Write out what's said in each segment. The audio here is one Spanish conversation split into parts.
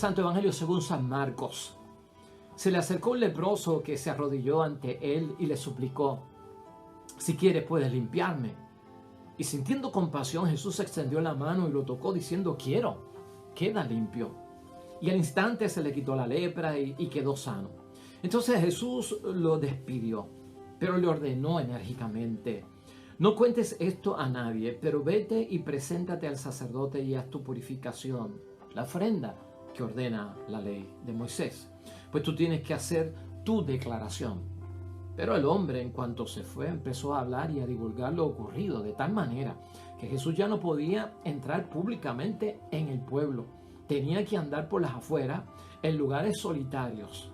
Santo Evangelio según San Marcos. Se le acercó un leproso que se arrodilló ante él y le suplicó: si quieres puedes limpiarme. Y sintiendo compasión, Jesús extendió la mano y lo tocó diciendo: quiero, queda limpio. Y al instante se le quitó la lepra y quedó sano. Entonces Jesús lo despidió, pero le ordenó enérgicamente: no cuentes esto a nadie, pero vete y preséntate al sacerdote y haz tu purificación, la ofrenda que ordena la ley de Moisés. Pues tú tienes que hacer tu declaración. Pero el hombre, en cuanto se fue, empezó a hablar y a divulgar lo ocurrido, de tal manera que Jesús ya no podía entrar públicamente en el pueblo. Tenía que andar por las afueras, en lugares solitarios.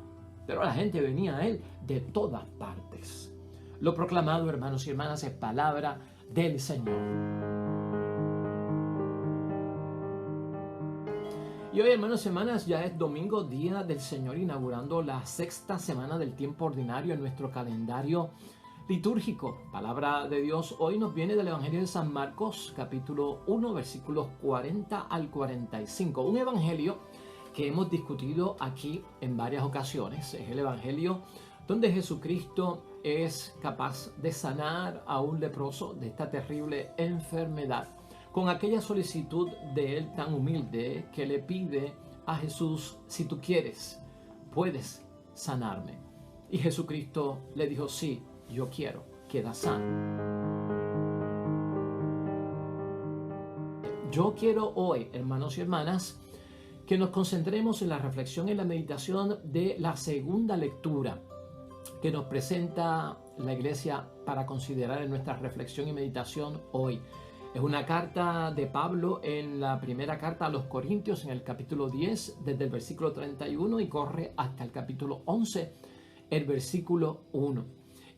Pero la gente venía a él de todas partes. Lo proclamado, hermanos y hermanas, es palabra del Señor. Y hoy, hermanos y hermanas, ya es domingo, día del Señor, inaugurando la sexta semana del tiempo ordinario en nuestro calendario litúrgico. Palabra de Dios hoy nos viene del Evangelio de San Marcos, capítulo 1, versículos 40 al 45. Un evangelio que hemos discutido aquí en varias ocasiones. Es el evangelio donde Jesucristo es capaz de sanar a un leproso de esta terrible enfermedad, con aquella solicitud de él tan humilde que le pide a Jesús: si tú quieres, puedes sanarme. Y Jesucristo le dijo: sí, yo quiero, queda sano. Yo quiero hoy, hermanos y hermanas, que nos concentremos en la reflexión y la meditación de la segunda lectura que nos presenta la Iglesia para considerar en nuestra reflexión y meditación hoy. Es una carta de Pablo en la primera carta a los Corintios, en el capítulo 10, desde el versículo 31 y corre hasta el capítulo 11, el versículo 1.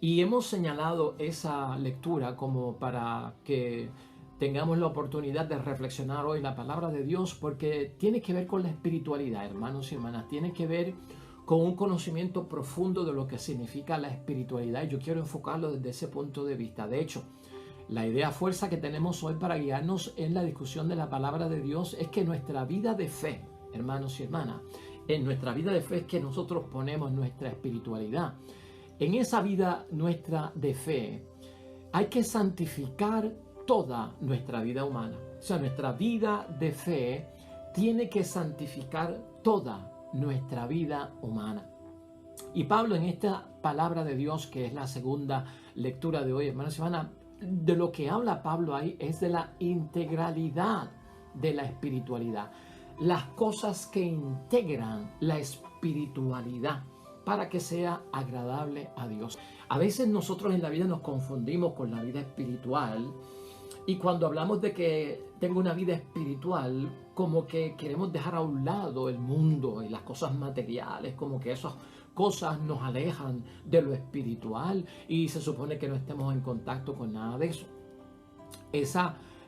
Y hemos señalado esa lectura como para que tengamos la oportunidad de reflexionar hoy la palabra de Dios, porque tiene que ver con la espiritualidad, hermanos y hermanas, tiene que ver con un conocimiento profundo de lo que significa la espiritualidad, y yo quiero enfocarlo desde ese punto de vista. De hecho, la idea fuerza que tenemos hoy para guiarnos en la discusión de la palabra de Dios es que nuestra vida de fe, hermanos y hermanas, en nuestra vida de fe es que nosotros ponemos nuestra espiritualidad. En esa vida nuestra de fe hay que santificar toda nuestra vida humana. O sea, nuestra vida de fe tiene que santificar toda nuestra vida humana. Y Pablo, en esta palabra de Dios, que es la segunda lectura de hoy, hermanos y hermanas, de lo que habla Pablo ahí es de la integralidad de la espiritualidad. Las cosas que integran la espiritualidad para que sea agradable a Dios. A veces nosotros en la vida nos confundimos con la vida espiritual, y cuando hablamos de que tengo una vida espiritual, como que queremos dejar a un lado el mundo y las cosas materiales, como que esas cosas nos alejan de lo espiritual y se supone que no estemos en contacto con nada de eso. Ese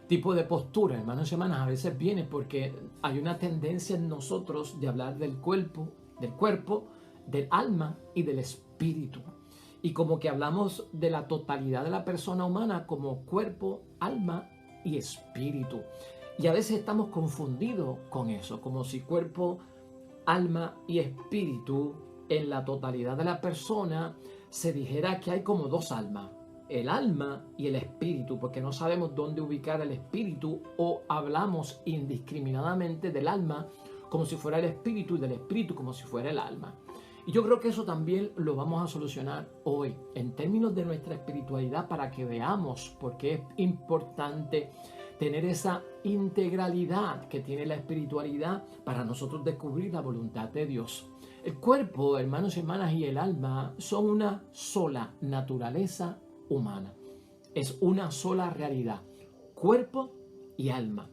tipo de postura, hermanos y hermanas, a veces viene porque hay una tendencia en nosotros de hablar del cuerpo, del alma y del espíritu. Y como que hablamos de la totalidad de la persona humana como cuerpo, alma y espíritu. Y a veces estamos confundidos con eso, como si cuerpo, alma y espíritu en la totalidad de la persona se dijera que hay como dos almas, el alma y el espíritu, porque no sabemos dónde ubicar el espíritu, o hablamos indiscriminadamente del alma como si fuera el espíritu y del espíritu como si fuera el alma. Y yo creo que eso también lo vamos a solucionar hoy en términos de nuestra espiritualidad, para que veamos por qué es importante tener esa integralidad que tiene la espiritualidad para nosotros descubrir la voluntad de Dios. El cuerpo, hermanos y hermanas, y el alma son una sola naturaleza humana. Es una sola realidad, cuerpo y alma.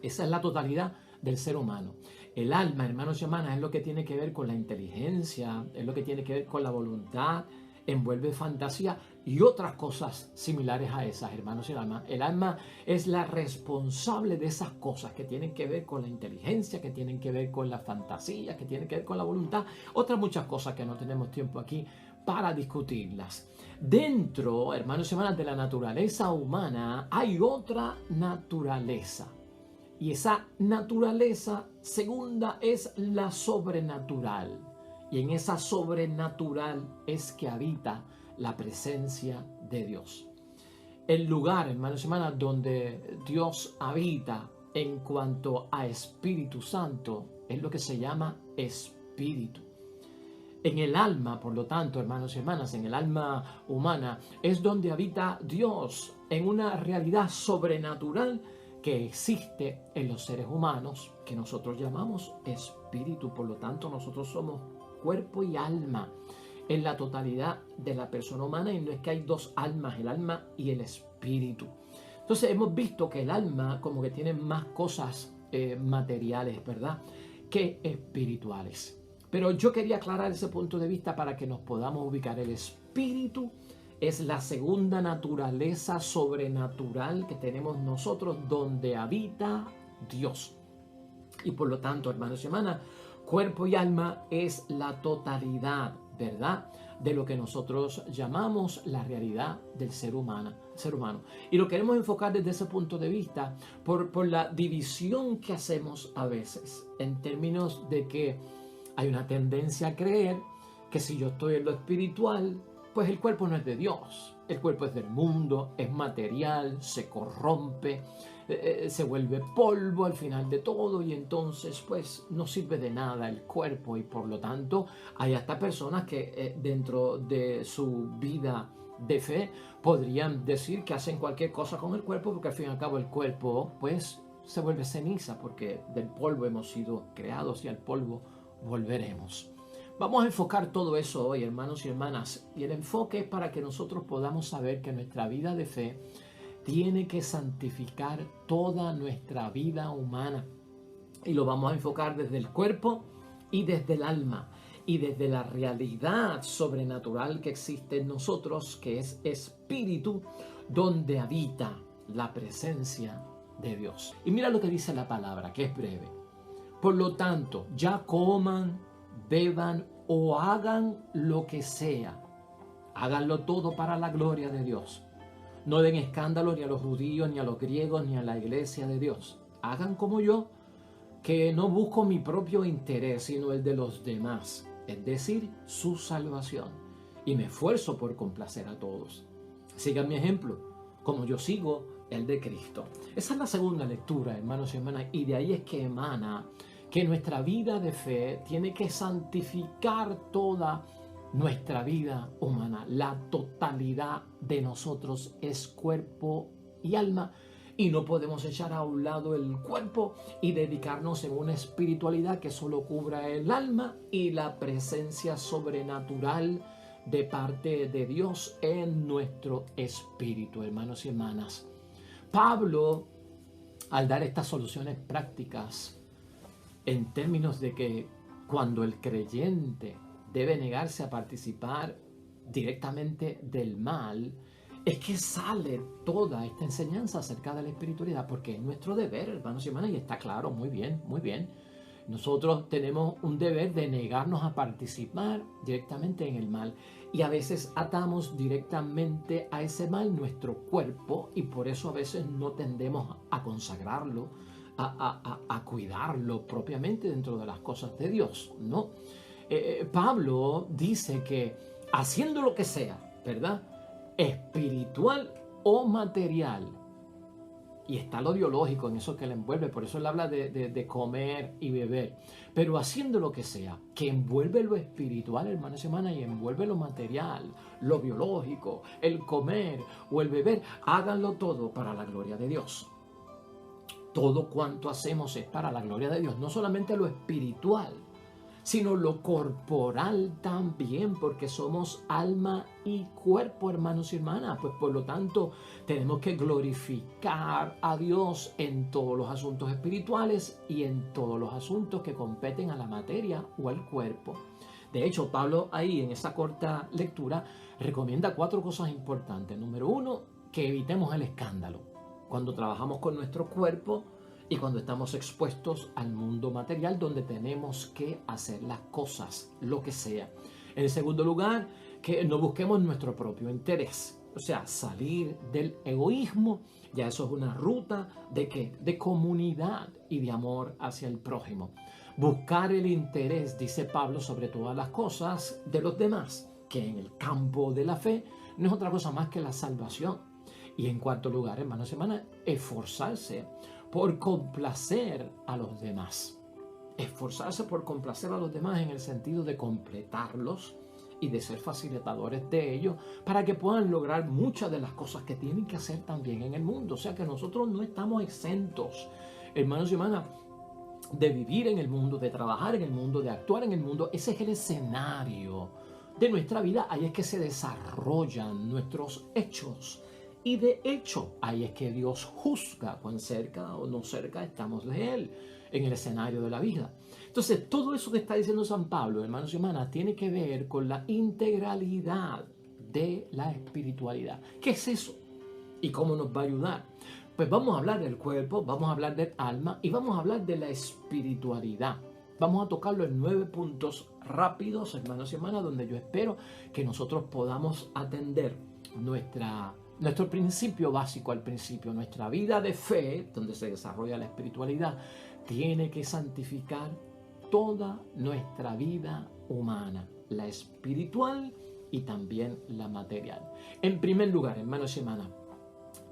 Esa es la totalidad del ser humano. El alma, hermanos y hermanas, es lo que tiene que ver con la inteligencia, es lo que tiene que ver con la voluntad, envuelve fantasía y otras cosas similares a esas, hermanos y hermanas. El alma es la responsable de esas cosas que tienen que ver con la inteligencia, que tienen que ver con la fantasía, que tienen que ver con la voluntad, otras muchas cosas que no tenemos tiempo aquí para discutirlas. Dentro, hermanos y hermanas, de la naturaleza humana hay otra naturaleza. Y esa naturaleza segunda es la sobrenatural. Y en esa sobrenatural es que habita la presencia de Dios. El lugar, hermanos y hermanas, donde Dios habita en cuanto a Espíritu Santo es lo que se llama espíritu. En el alma, por lo tanto, hermanos y hermanas, en el alma humana es donde habita Dios en una realidad sobrenatural que existe en los seres humanos, que nosotros llamamos espíritu. Por lo tanto, nosotros somos cuerpo y alma en la totalidad de la persona humana, y no es que hay dos almas, el alma y el espíritu. Entonces hemos visto que el alma como que tiene más cosas materiales, ¿verdad?, que espirituales. Pero yo quería aclarar ese punto de vista para que nos podamos ubicar. El espíritu es la segunda naturaleza sobrenatural que tenemos nosotros, donde habita Dios. Y por lo tanto, hermanos y hermanas, cuerpo y alma es la totalidad, ¿verdad?, de lo que nosotros llamamos la realidad del ser humano. Y lo queremos enfocar desde ese punto de vista por la división que hacemos a veces, en términos de que hay una tendencia a creer que si yo estoy en lo espiritual, pues el cuerpo no es de Dios. El cuerpo es del mundo, es material, se corrompe, se vuelve polvo al final de todo, y entonces pues no sirve de nada el cuerpo. Y por lo tanto hay hasta personas que dentro de su vida de fe podrían decir que hacen cualquier cosa con el cuerpo, porque al fin y al cabo el cuerpo pues se vuelve ceniza, porque del polvo hemos sido creados y al polvo volveremos. Vamos a enfocar todo eso hoy, hermanos y hermanas, y el enfoque es para que nosotros podamos saber que nuestra vida de fe tiene que santificar toda nuestra vida humana, y lo vamos a enfocar desde el cuerpo y desde el alma y desde la realidad sobrenatural que existe en nosotros, que es espíritu, donde habita la presencia de Dios. Y mira lo que dice la palabra, que es breve. Por lo tanto, ya coman, beban o hagan lo que sea, háganlo todo para la gloria de Dios. No den escándalo ni a los judíos, ni a los griegos, ni a la iglesia de Dios. Hagan como yo, que no busco mi propio interés, sino el de los demás, es decir, su salvación. Y me esfuerzo por complacer a todos. Sigan mi ejemplo, como yo sigo el de Cristo. Esa es la segunda lectura, hermanos y hermanas, y de ahí es que emana que nuestra vida de fe tiene que santificar toda nuestra vida humana. La totalidad de nosotros es cuerpo y alma, y no podemos echar a un lado el cuerpo y dedicarnos en una espiritualidad que solo cubra el alma y la presencia sobrenatural de parte de Dios en nuestro espíritu, hermanos y hermanas. Pablo, al dar estas soluciones prácticas, en términos de que cuando el creyente debe negarse a participar directamente del mal, es que sale toda esta enseñanza acerca de la espiritualidad, porque es nuestro deber, hermanos y hermanas, y está claro, muy bien, muy bien. Nosotros tenemos un deber de negarnos a participar directamente en el mal, y a veces atamos directamente a ese mal nuestro cuerpo, y por eso a veces no tendemos a consagrarlo, a cuidarlo propiamente dentro de las cosas de Dios, ¿no? Pablo dice que haciendo lo que sea, ¿verdad?, espiritual o material, y está lo biológico en eso que le envuelve, por eso él habla de comer y beber, pero haciendo lo que sea, que envuelve lo espiritual, hermanos y hermanas, y envuelve lo material, lo biológico, el comer o el beber, háganlo todo para la gloria de Dios. Todo cuanto hacemos es para la gloria de Dios, no solamente lo espiritual, sino lo corporal también, porque somos alma y cuerpo, hermanos y hermanas. Pues por lo tanto tenemos que glorificar a Dios en todos los asuntos espirituales y en todos los asuntos que competen a la materia o al cuerpo. De hecho, Pablo ahí en esa corta lectura recomienda 4 cosas importantes. Número 1, que evitemos el escándalo cuando trabajamos con nuestro cuerpo y cuando estamos expuestos al mundo material, donde tenemos que hacer las cosas, lo que sea. En segundo lugar, que no busquemos nuestro propio interés. O sea, salir del egoísmo, ya eso es una ruta de ¿qué? De comunidad y de amor hacia el prójimo. Buscar el interés, dice Pablo, sobre todas las cosas de los demás, que en el campo de la fe no es otra cosa más que la salvación. Y en cuarto lugar, hermanos y hermanas, esforzarse por complacer a los demás. Esforzarse por complacer a los demás en el sentido de completarlos y de ser facilitadores de ellos para que puedan lograr muchas de las cosas que tienen que hacer también en el mundo. O sea que nosotros no estamos exentos, hermanos y hermanas, de vivir en el mundo, de trabajar en el mundo, de actuar en el mundo. Ese es el escenario de nuestra vida. Ahí es que se desarrollan nuestros hechos. Y de hecho, ahí es que Dios juzga cuán cerca o no cerca estamos de Él en el escenario de la vida. Entonces, todo eso que está diciendo San Pablo, hermanos y hermanas, tiene que ver con la integralidad de la espiritualidad. ¿Qué es eso? ¿Y cómo nos va a ayudar? Pues vamos a hablar del cuerpo, vamos a hablar del alma y vamos a hablar de la espiritualidad. Vamos a tocarlo en 9 puntos rápidos, hermanos y hermanas, donde yo espero que nosotros podamos atender nuestro principio básico al principio. Nuestra vida de fe, donde se desarrolla la espiritualidad, tiene que santificar toda nuestra vida humana, la espiritual y también la material. En primer lugar, hermanos y hermanas,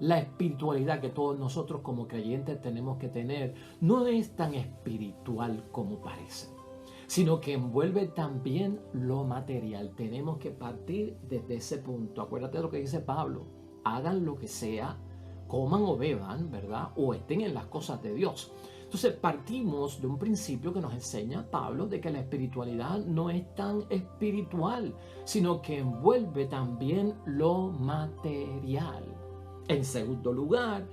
la espiritualidad que todos nosotros como creyentes tenemos que tener no es tan espiritual como parece, sino que envuelve también lo material. Tenemos que partir desde ese punto. Acuérdate de lo que dice Pablo: hagan lo que sea, coman o beban, ¿verdad? O estén en las cosas de Dios. Entonces partimos de un principio que nos enseña Pablo de que la espiritualidad no es tan espiritual, sino que envuelve también lo material. En segundo lugar,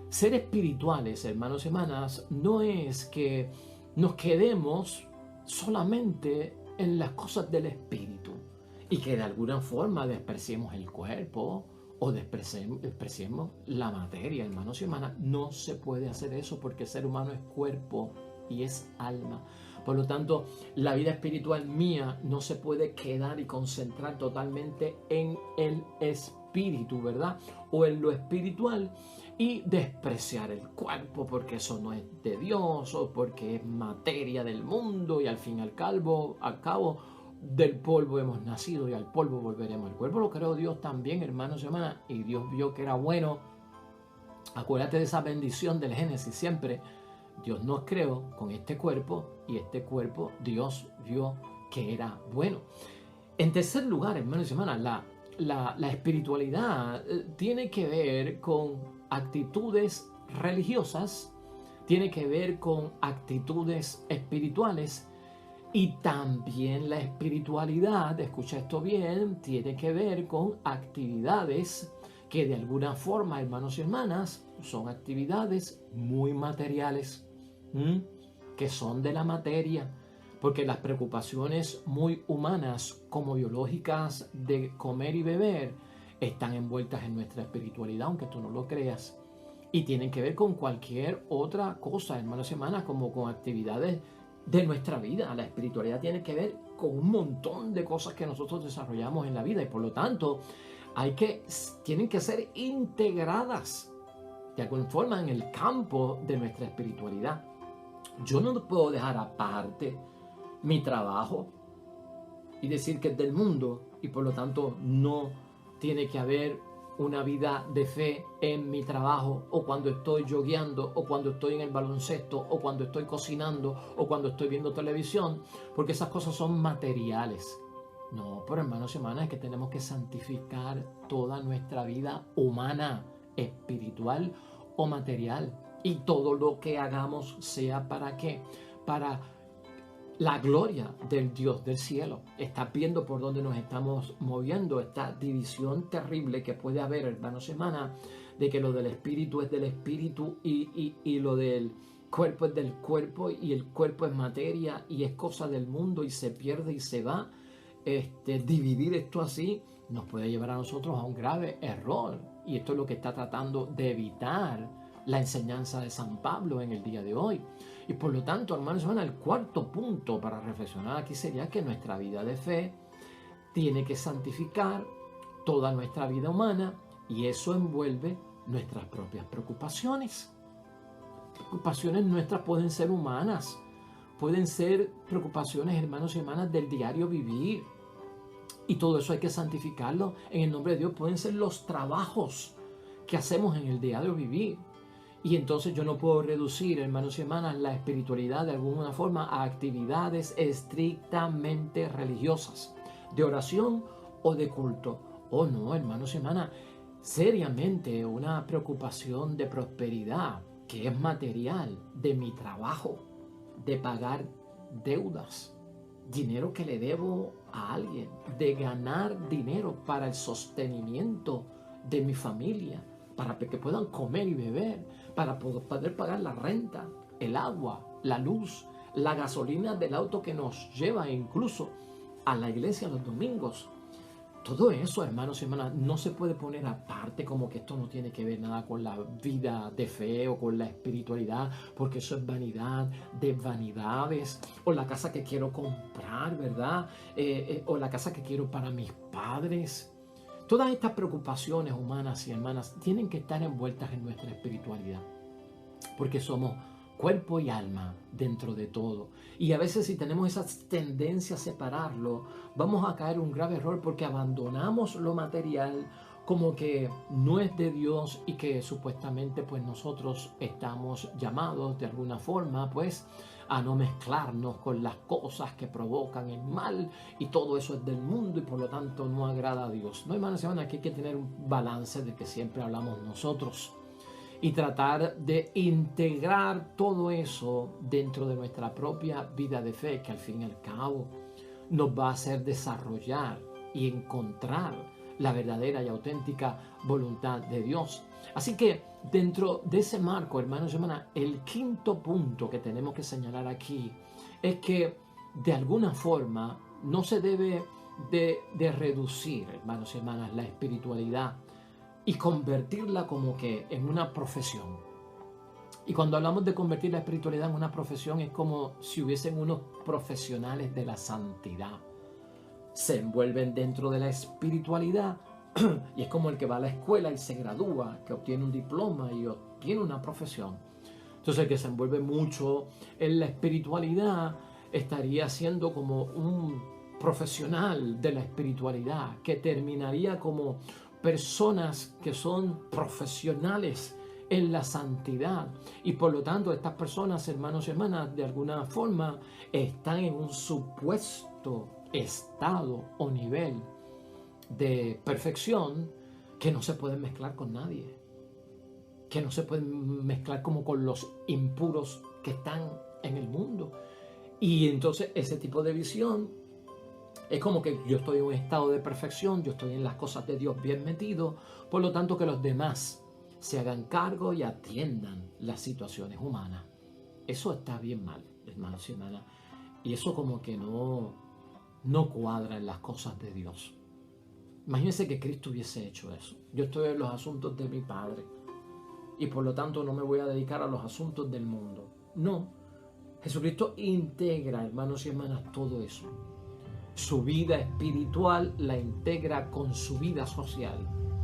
ser espirituales, hermanos y hermanas, no es que nos quedemos solamente en las cosas del espíritu y que de alguna forma despreciemos el cuerpo o despreciemos la materia, hermanos y hermanas. No se puede hacer eso porque el ser humano es cuerpo y es alma. Por lo tanto, la vida espiritual mía no se puede quedar y concentrar totalmente en el espíritu, ¿verdad? O en lo espiritual, y despreciar el cuerpo porque eso no es de Dios o porque es materia del mundo y al fin y al cabo del polvo hemos nacido y al polvo volveremos. El cuerpo lo creó Dios también, hermanos y hermanas, y Dios vio que era bueno. Acuérdate de esa bendición del Génesis siempre. Dios nos creó con este cuerpo y este cuerpo Dios vio que era bueno. En tercer lugar, hermanos y hermanas, la espiritualidad tiene que ver con actitudes religiosas, tiene que ver con actitudes espirituales. Y también la espiritualidad, escucha esto bien, tiene que ver con actividades que de alguna forma, hermanos y hermanas, son actividades muy materiales, que son de la materia, porque las preocupaciones muy humanas como biológicas de comer y beber están envueltas en nuestra espiritualidad, aunque tú no lo creas, y tienen que ver con cualquier otra cosa, hermanos y hermanas, como con actividades de nuestra vida. La espiritualidad tiene que ver con un montón de cosas que nosotros desarrollamos en la vida y por lo tanto tienen que ser integradas de alguna forma en el campo de nuestra espiritualidad. Yo no puedo dejar aparte mi trabajo y decir que es del mundo y por lo tanto no tiene que haber una vida de fe en mi trabajo, o cuando estoy jogueando, o cuando estoy en el baloncesto, o cuando estoy cocinando, o cuando estoy viendo televisión, porque esas cosas son materiales. No, pero hermanos y hermanas, es que tenemos que santificar toda nuestra vida humana, espiritual o material, y todo lo que hagamos sea ¿para qué? Para la gloria del Dios del cielo. Estás viendo por dónde nos estamos moviendo, esta división terrible que puede haber, hermanos y hermanas, de que lo del espíritu es del espíritu y lo del cuerpo es del cuerpo y el cuerpo es materia y es cosa del mundo y se pierde y se va. Dividir esto así nos puede llevar a nosotros a un grave error, y esto es lo que está tratando de evitar la enseñanza de San Pablo en el día de hoy. Y por lo tanto, hermanos y hermanas, el cuarto punto para reflexionar aquí sería que nuestra vida de fe tiene que santificar toda nuestra vida humana y eso envuelve nuestras propias preocupaciones. Preocupaciones nuestras pueden ser humanas, pueden ser preocupaciones, hermanos y hermanas, del diario vivir. Y todo eso hay que santificarlo en el nombre de Dios. Pueden ser los trabajos que hacemos en el diario vivir. Y entonces yo no puedo reducir, hermanos y hermanas, la espiritualidad de alguna forma a actividades estrictamente religiosas, de oración o de culto. Oh no, hermanos y hermanas, seriamente una preocupación de prosperidad que es material, de mi trabajo, de pagar deudas, dinero que le debo a alguien, de ganar dinero para el sostenimiento de mi familia, para que puedan comer y beber, para poder pagar la renta, el agua, la luz, la gasolina del auto que nos lleva incluso a la iglesia los domingos. Todo eso, hermanos y hermanas, no se puede poner aparte como que esto no tiene que ver nada con la vida de fe o con la espiritualidad, porque eso es vanidad de vanidades, o la casa que quiero comprar, ¿verdad? O la casa que quiero para mis padres. Todas estas preocupaciones humanas y hermanas tienen que estar envueltas en nuestra espiritualidad, porque somos cuerpo y alma dentro de todo. Y a veces si tenemos esa tendencia a separarlo, vamos a caer en un grave error porque abandonamos lo material como que no es de Dios y que supuestamente pues nosotros estamos llamados de alguna forma pues a no mezclarnos con las cosas que provocan el mal y todo eso es del mundo y por lo tanto no agrada a Dios. No, hermanos y hermanas, aquí hay que tener un balance de que siempre hablamos nosotros y tratar de integrar todo eso dentro de nuestra propia vida de fe, que al fin y al cabo nos va a hacer desarrollar y encontrar la verdadera y auténtica voluntad de Dios. Así que dentro de ese marco, hermanos y hermanas, el quinto punto que tenemos que señalar aquí es que de alguna forma no se debe de reducir, hermanos y hermanas, la espiritualidad y convertirla como que en una profesión. Y cuando hablamos de convertir la espiritualidad en una profesión es como si hubiesen unos profesionales de la santidad. Se envuelven dentro de la espiritualidad y es como el que va a la escuela y se gradúa, que obtiene un diploma y obtiene una profesión. Entonces el que se envuelve mucho en la espiritualidad estaría siendo como un profesional de la espiritualidad que terminaría como personas que son profesionales en la santidad y por lo tanto estas personas, hermanos y hermanas, de alguna forma están en un supuesto estado o nivel de perfección que no se pueden mezclar con nadie, que no se pueden mezclar como con los impuros que están en el mundo. Y entonces ese tipo de visión es como que yo estoy en un estado de perfección, yo estoy en las cosas de Dios bien metido, por lo tanto que los demás se hagan cargo y atiendan las situaciones humanas. Eso está bien mal, hermanos y hermanas. Y eso como que no cuadra en las cosas de Dios. Imagínense que Cristo hubiese hecho eso. Yo estoy en los asuntos de mi Padre y por lo tanto no me voy a dedicar a los asuntos del mundo. No, Jesucristo integra, hermanos y hermanas, todo eso. Su vida espiritual la integra con su vida social,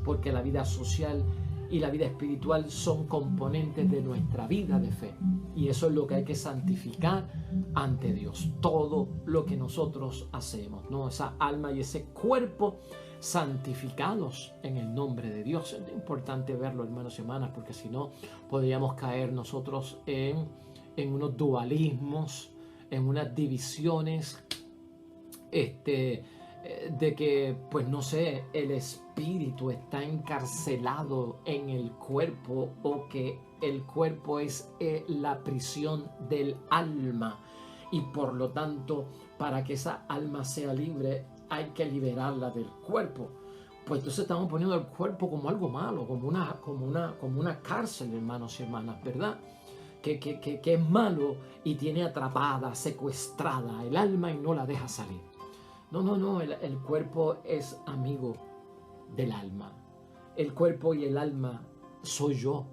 porque la vida social y la vida espiritual son componentes de nuestra vida de fe. Y eso es lo que hay que santificar ante Dios. Todo lo que nosotros hacemos, ¿no? Esa alma y ese cuerpo santificados en el nombre de Dios. Es importante verlo, hermanos y hermanas, porque si no podríamos caer nosotros en unos dualismos, en unas divisiones de que, pues no sé, el espíritu está encarcelado en el cuerpo o que el cuerpo es la prisión del alma y por lo tanto para que esa alma sea libre hay que liberarla del cuerpo. Pues entonces estamos poniendo el cuerpo como algo malo, como una cárcel, hermanos y hermanas, ¿verdad? Que es malo y tiene atrapada, secuestrada el alma y no la deja salir. No, el cuerpo es amigo del alma. El cuerpo y el alma soy yo.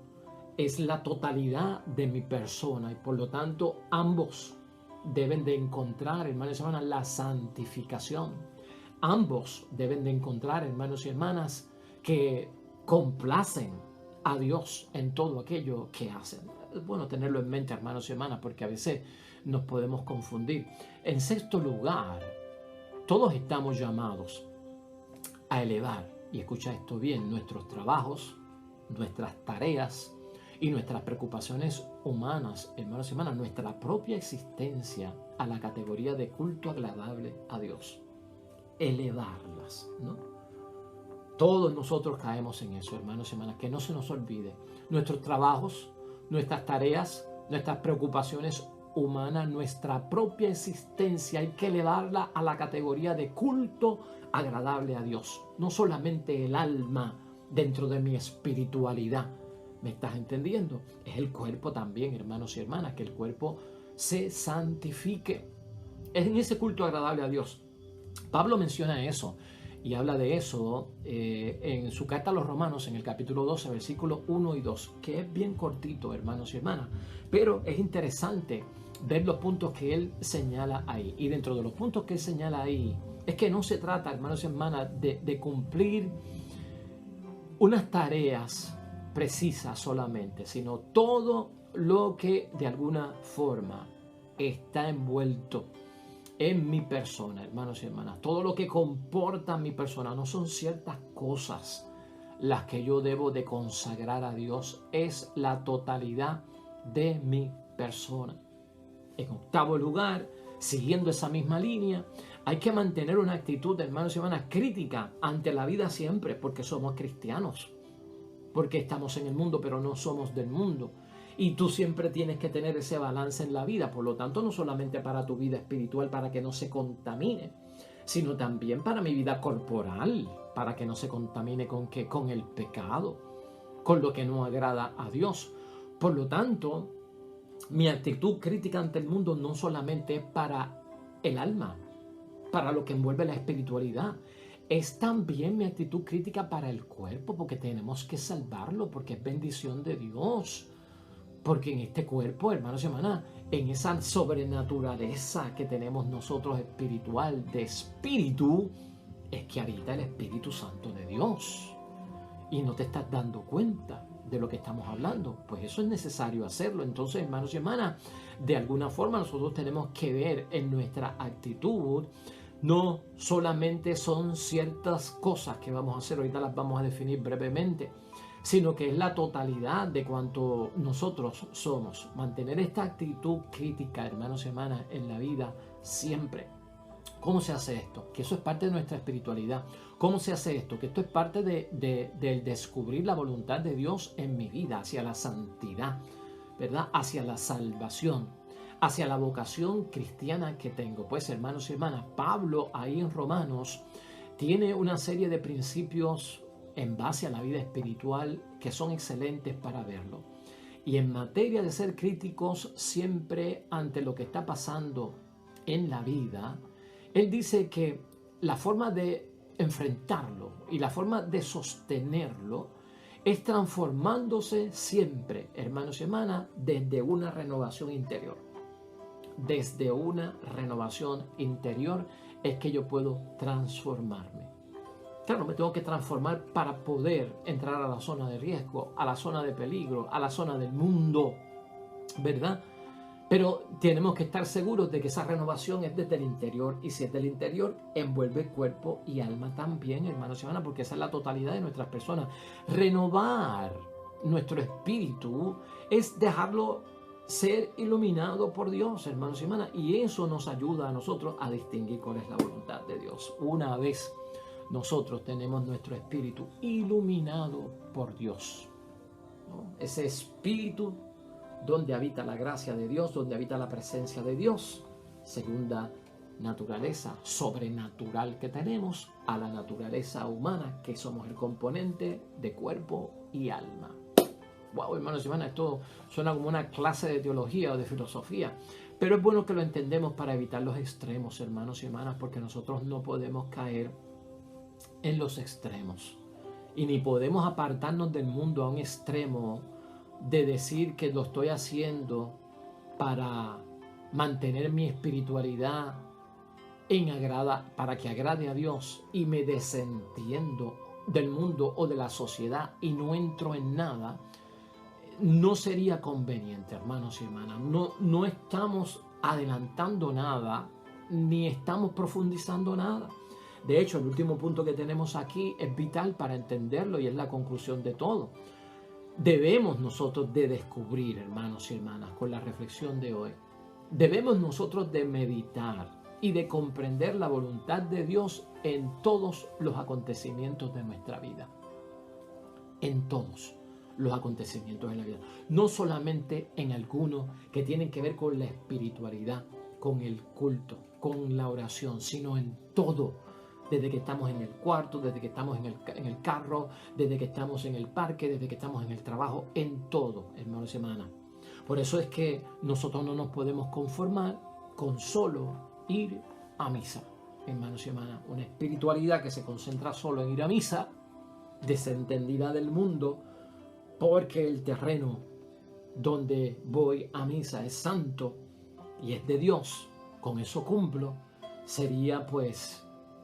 Es la totalidad de mi persona y por lo tanto ambos deben de encontrar, hermanos y hermanas, la santificación. Ambos deben de encontrar, hermanos y hermanas, que complacen a Dios en todo aquello que hacen. Es bueno tenerlo en mente, hermanos y hermanas, porque a veces nos podemos confundir. En sexto lugar, todos estamos llamados a elevar, y escucha esto bien, nuestros trabajos, nuestras tareas y nuestras preocupaciones humanas, hermanos y hermanas, nuestra propia existencia a la categoría de culto agradable a Dios. Elevarlas, ¿no? Todos nosotros caemos en eso, hermanos y hermanas, que no se nos olvide. Nuestros trabajos, nuestras tareas, nuestras preocupaciones humanas, nuestra propia existencia, hay que elevarla a la categoría de culto agradable a Dios. No solamente el alma dentro de mi espiritualidad. ¿Me estás entendiendo? Es el cuerpo también, hermanos y hermanas, que el cuerpo se santifique. Es en ese culto agradable a Dios. Pablo menciona eso y habla de eso en su carta a los Romanos, en el capítulo 12, versículos 1 y 2, que es bien cortito, hermanos y hermanas, pero es interesante ver los puntos que él señala ahí. Y dentro de los puntos que él señala ahí, es que no se trata, hermanos y hermanas, de cumplir unas tareas precisas solamente, sino todo lo que de alguna forma está envuelto en mi persona, hermanos y hermanas. Todo lo que comporta mi persona, no son ciertas cosas las que yo debo de consagrar a Dios, es la totalidad de mi persona. En octavo lugar, siguiendo esa misma línea, hay que mantener una actitud, hermanos y hermanas, crítica ante la vida siempre, porque somos cristianos, porque estamos en el mundo, pero no somos del mundo. Y tú siempre tienes que tener ese balance en la vida, por lo tanto, no solamente para tu vida espiritual, para que no se contamine, sino también para mi vida corporal, para que no se contamine con ¿qué? Con el pecado, con lo que no agrada a Dios. Por lo tanto, mi actitud crítica ante el mundo no solamente es para el alma, para lo que envuelve la espiritualidad, es también mi actitud crítica para el cuerpo, porque tenemos que salvarlo, porque es bendición de Dios. Porque en este cuerpo, hermanos y hermanas, en esa sobrenaturaleza que tenemos nosotros espiritual, de espíritu, es que habita el Espíritu Santo de Dios. Y no te estás dando cuenta de lo que estamos hablando. Pues eso es necesario hacerlo. Entonces, hermanos y hermanas, de alguna forma nosotros tenemos que ver en nuestra actitud, no solamente son ciertas cosas que vamos a hacer, ahorita las vamos a definir brevemente, sino que es la totalidad de cuanto nosotros somos. Mantener esta actitud crítica, hermanos y hermanas, en la vida siempre. ¿Cómo se hace esto? Que eso es parte de nuestra espiritualidad. ¿Cómo se hace esto? Que esto es parte del descubrir la voluntad de Dios en mi vida, hacia la santidad, ¿verdad? Hacia la salvación, hacia la vocación cristiana que tengo. Pues, hermanos y hermanas, Pablo ahí en Romanos tiene una serie de principios en base a la vida espiritual que son excelentes para verlo. Y en materia de ser críticos siempre ante lo que está pasando en la vida, él dice que la forma de enfrentarlo y la forma de sostenerlo es transformándose siempre, hermanos y hermanas, desde una renovación interior. Desde una renovación interior es que yo puedo transformarme. Claro, me tengo que transformar para poder entrar a la zona de riesgo, a la zona de peligro, a la zona del mundo, ¿verdad? Pero tenemos que estar seguros de que esa renovación es desde el interior, y si es del interior, envuelve cuerpo y alma también, hermanos y hermanas, porque esa es la totalidad de nuestras personas. Renovar nuestro espíritu es dejarlo ser iluminado por Dios, hermanos y hermanas, y eso nos ayuda a nosotros a distinguir cuál es la voluntad de Dios. Una vez nosotros tenemos nuestro espíritu iluminado por Dios, ¿no? Ese espíritu donde habita la gracia de Dios, donde habita la presencia de Dios, segunda naturaleza sobrenatural que tenemos a la naturaleza humana, que somos el componente de cuerpo y alma. Wow, hermanos y hermanas, esto suena como una clase de teología o de filosofía, pero es bueno que lo entendemos para evitar los extremos, hermanos y hermanas, porque nosotros no podemos caer en los extremos y ni podemos apartarnos del mundo a un extremo de decir que lo estoy haciendo para mantener mi espiritualidad para que agrade a Dios y me desentiendo del mundo o de la sociedad y no entro en nada, no sería conveniente, hermanos y hermanas. No estamos adelantando nada, ni estamos profundizando nada. De hecho, el último punto que tenemos aquí es vital para entenderlo y es la conclusión de todo. Debemos nosotros de descubrir, hermanos y hermanas, con la reflexión de hoy, debemos nosotros de meditar y de comprender la voluntad de Dios en todos los acontecimientos de nuestra vida. En todos los acontecimientos de la vida. No solamente en algunos que tienen que ver con la espiritualidad, con el culto, con la oración, sino en todo. Desde que estamos en el cuarto, desde que estamos en el carro, desde que estamos en el parque, desde que estamos en el trabajo, en todo, hermanos y hermanas. Por eso es que nosotros no nos podemos conformar con solo ir a misa, hermanos y hermanas. Una espiritualidad que se concentra solo en ir a misa, desentendida del mundo, porque el terreno donde voy a misa es santo y es de Dios, con eso cumplo, sería pues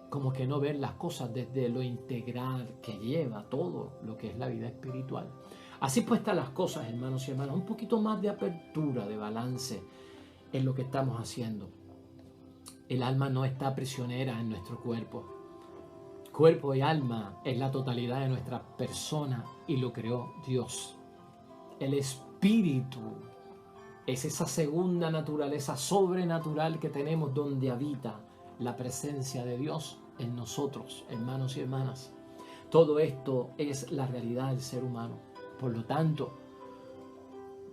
como que no ver las cosas desde lo integral que lleva todo lo que es la vida espiritual. Así pues están las cosas, hermanos y hermanas, un poquito más de apertura, de balance en lo que estamos haciendo. El alma no está prisionera en nuestro cuerpo. Cuerpo y alma es la totalidad de nuestra persona y lo creó Dios. El espíritu es esa segunda naturaleza sobrenatural que tenemos donde habita la presencia de Dios en nosotros, hermanos y hermanas. Todo esto es la realidad del ser humano. Por lo tanto,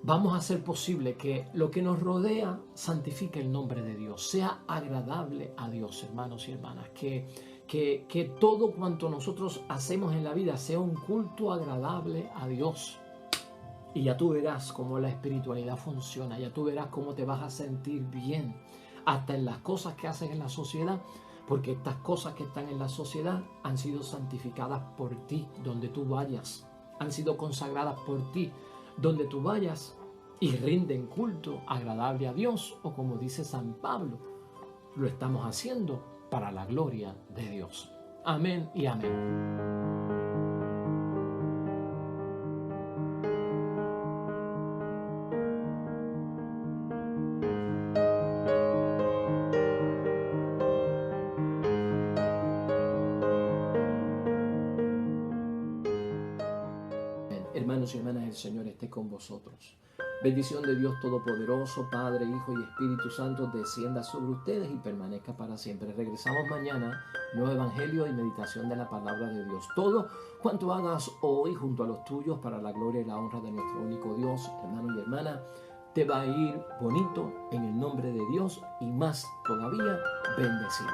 vamos a hacer posible que lo que nos rodea santifique el nombre de Dios, sea agradable a Dios, hermanos y hermanas, que todo cuanto nosotros hacemos en la vida sea un culto agradable a Dios. Y ya tú verás cómo la espiritualidad funciona, ya tú verás cómo te vas a sentir bien, hasta en las cosas que haces en la sociedad, porque estas cosas que están en la sociedad han sido santificadas por ti, donde tú vayas, han sido consagradas por ti, donde tú vayas, y rinden culto agradable a Dios, o como dice San Pablo, lo estamos haciendo para la gloria de Dios. Amén y amén. Hermanos y hermanas, el Señor esté con vosotros. Bendición de Dios Todopoderoso, Padre, Hijo y Espíritu Santo, descienda sobre ustedes y permanezca para siempre. Regresamos mañana, nuevo Evangelio y meditación de la palabra de Dios. Todo cuanto hagas hoy junto a los tuyos para la gloria y la honra de nuestro único Dios, hermano y hermana, te va a ir bonito en el nombre de Dios y más todavía bendecido.